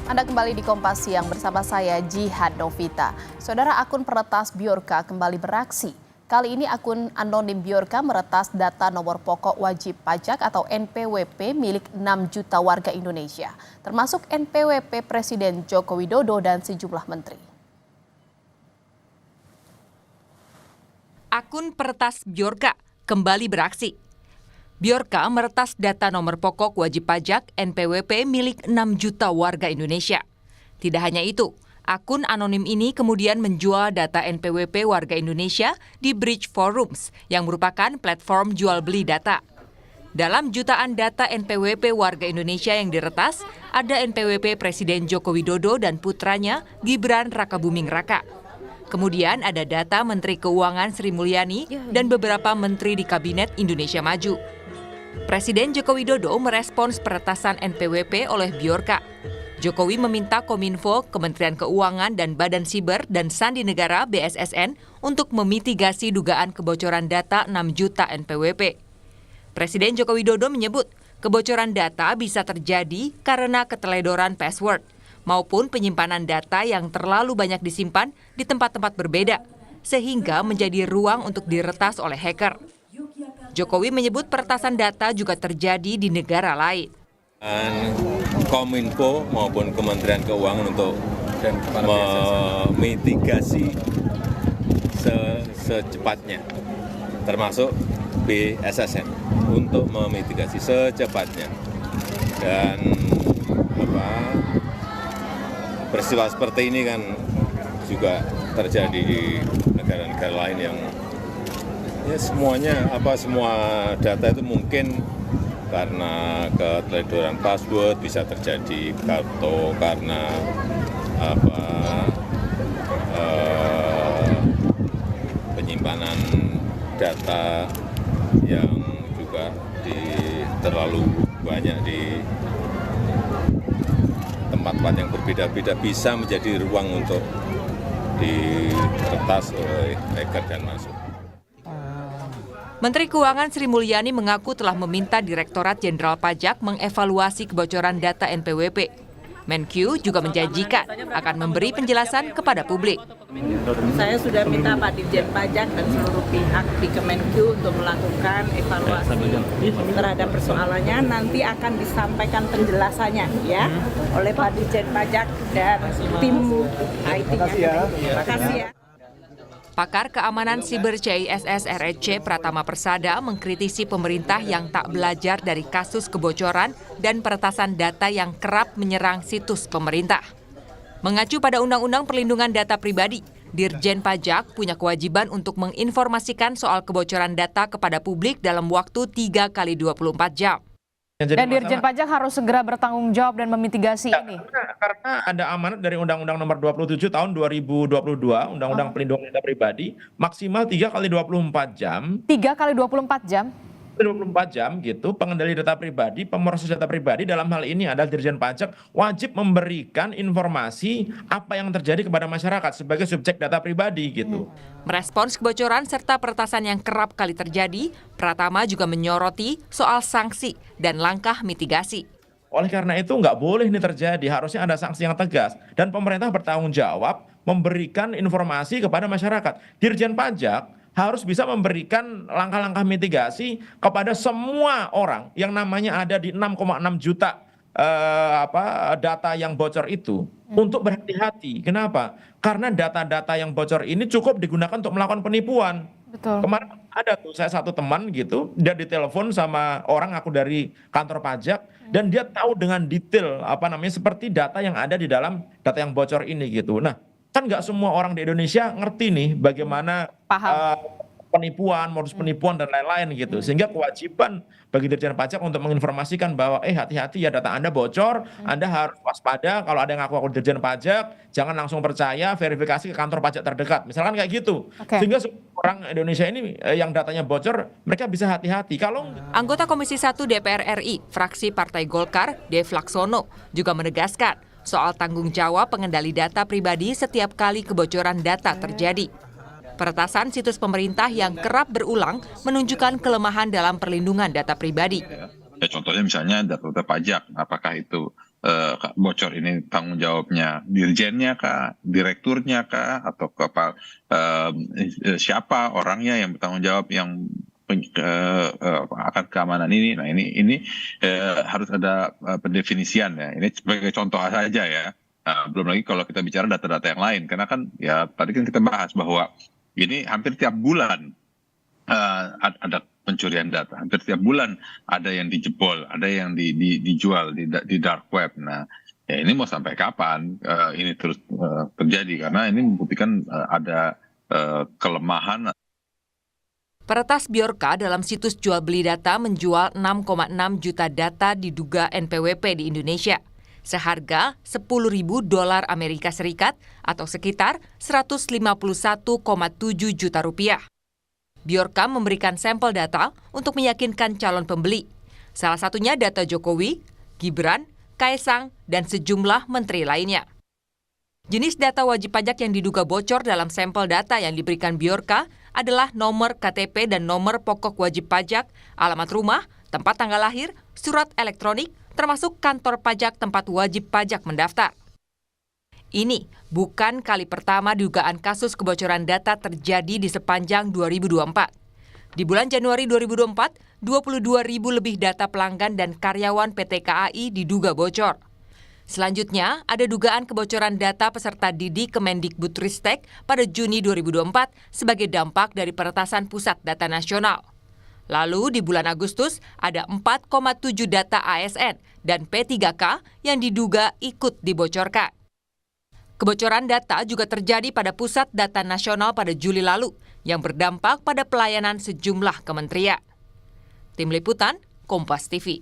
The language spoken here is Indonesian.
Anda kembali di Kompas Siang bersama saya Jihad Novita. Saudara, akun peretas Bjorka kembali beraksi. Kali ini akun anonim Bjorka meretas data nomor pokok wajib pajak atau NPWP milik 6 juta warga Indonesia, termasuk NPWP Presiden Joko Widodo dan sejumlah menteri. Akun peretas Bjorka kembali beraksi. Bjorka meretas data nomor pokok wajib pajak NPWP milik 6 juta warga Indonesia. Tidak hanya itu, akun anonim ini kemudian menjual data NPWP warga Indonesia di Bridge Forums yang merupakan platform jual beli data. Dalam jutaan data NPWP warga Indonesia yang diretas, ada NPWP Presiden Joko Widodo dan putranya Gibran Rakabuming Raka. Kemudian ada data Menteri Keuangan Sri Mulyani dan beberapa menteri di Kabinet Indonesia Maju. Presiden Joko Widodo merespons peretasan NPWP oleh Bjorka. Jokowi meminta Kominfo, Kementerian Keuangan dan Badan Siber dan Sandi Negara BSSN untuk memitigasi dugaan kebocoran data 6 juta NPWP. Presiden Joko Widodo menyebut kebocoran data bisa terjadi karena keteledoran password maupun penyimpanan data yang terlalu banyak disimpan di tempat-tempat berbeda, sehingga menjadi ruang untuk diretas oleh hacker. Jokowi menyebut peretasan data juga terjadi di negara lain. Kominfo maupun Kementerian Keuangan untuk memitigasi secepatnya, termasuk BSSN untuk memitigasi secepatnya. Dan peristiwa seperti ini kan juga terjadi di negara-negara lain yang ya semua data itu mungkin karena keteledoran password bisa terjadi atau karena penyimpanan data yang juga terlalu banyak di tempat-tempat yang berbeda-beda bisa menjadi ruang untuk diretas oleh hacker dan masuk. Menteri Keuangan Sri Mulyani mengaku telah meminta Direktorat Jenderal Pajak mengevaluasi kebocoran data NPWP. Menkyu juga menjanjikan akan memberi penjelasan kepada publik. Saya sudah minta Pak Dirjen Pajak dan seluruh pihak di Kemenkyu untuk melakukan evaluasi terhadap persoalannya. Nanti akan disampaikan penjelasannya ya oleh Pak Dirjen Pajak dan tim IT-nya. Terima kasih ya. Pakar Keamanan Siber CISS RSC Pratama Persada mengkritisi pemerintah yang tak belajar dari kasus kebocoran dan peretasan data yang kerap menyerang situs pemerintah. Mengacu pada Undang-Undang Perlindungan Data Pribadi, Dirjen Pajak punya kewajiban untuk menginformasikan soal kebocoran data kepada publik dalam waktu 3 kali 24 jam. Dan Dirjen Pajak harus segera bertanggung jawab dan memitigasi ini. Karena ada amanat dari Undang-Undang Nomor 27 Tahun 2022, Undang-Undang Perlindungan Data Pribadi, maksimal 3 kali 24 jam. 3 kali 24 jam? 24 jam gitu, pengendali data pribadi, pemroses data pribadi dalam hal ini adalah Dirjen Pajak wajib memberikan informasi apa yang terjadi kepada masyarakat sebagai subjek data pribadi gitu. Merespons kebocoran serta peretasan yang kerap kali terjadi, Pratama juga menyoroti soal sanksi dan langkah mitigasi. Oleh karena itu nggak boleh ini terjadi, harusnya ada sanksi yang tegas dan pemerintah bertanggung jawab memberikan informasi kepada masyarakat. Dirjen Pajak harus bisa memberikan langkah-langkah mitigasi kepada semua orang yang namanya ada di 6,6 juta data yang bocor itu untuk berhati-hati. Kenapa? Karena data-data yang bocor ini cukup digunakan untuk melakukan penipuan. Betul. Kemarin ada tuh saya satu teman gitu, dia ditelepon sama orang aku dari kantor pajak dan dia tahu dengan detail seperti data yang ada di dalam data yang bocor ini gitu. Nah, kan nggak semua orang di Indonesia ngerti nih bagaimana penipuan, modus penipuan dan lain-lain gitu. Sehingga kewajiban bagi Dirjen Pajak untuk menginformasikan bahwa hati-hati ya data Anda bocor, Anda harus waspada kalau ada yang ngaku Dirjen Pajak, jangan langsung percaya, verifikasi ke kantor pajak terdekat. Misalkan kayak gitu. Sehingga orang Indonesia ini yang datanya bocor, mereka bisa hati-hati. Kalau Anggota Komisi 1 DPR RI, fraksi Partai Golkar, Dev Laksono, juga menegaskan soal tanggung jawab pengendali data pribadi setiap kali kebocoran data terjadi. Peretasan situs pemerintah yang kerap berulang menunjukkan kelemahan dalam perlindungan data pribadi. Contohnya misalnya data pajak, apakah itu bocor ini tanggung jawabnya dirjennya kah, direkturnya kah, atau siapa orangnya yang bertanggung jawab yang akan keamanan ini. Nah ini harus ada pendefinisian ya. Ini sebagai contoh saja ya. Belum lagi kalau kita bicara data-data yang lain, karena kan ya tadi kan kita bahas bahwa ini hampir tiap bulan ada pencurian data. Hampir tiap bulan ada yang dijebol, ada yang dijual di dark web. Nah, ya ini mau sampai kapan ini terus terjadi? Karena ini membuktikan ada kelemahan. Peretas Bjorka dalam situs jual beli data menjual 6,6 juta data diduga NPWP di Indonesia, seharga $10.000 Amerika Serikat atau sekitar 151,7 juta rupiah. Bjorka memberikan sampel data untuk meyakinkan calon pembeli. Salah satunya data Jokowi, Gibran, Kaisang, dan sejumlah menteri lainnya. Jenis data wajib pajak yang diduga bocor dalam sampel data yang diberikan Bjorka adalah nomor KTP dan nomor pokok wajib pajak, alamat rumah, tempat tanggal lahir, surat elektronik, termasuk kantor pajak tempat wajib pajak mendaftar. Ini bukan kali pertama dugaan kasus kebocoran data terjadi di sepanjang 2024. Di bulan Januari 2024, 22.000 lebih data pelanggan dan karyawan PT KAI diduga bocor. Selanjutnya, ada dugaan kebocoran data peserta didik Kemendikbudristek pada Juni 2024 sebagai dampak dari peretasan Pusat Data Nasional. Lalu di bulan Agustus, ada 4,7 data ASN dan P3K yang diduga ikut dibocorkan. Kebocoran data juga terjadi pada Pusat Data Nasional pada Juli lalu yang berdampak pada pelayanan sejumlah kementerian. Tim Liputan, Kompas TV.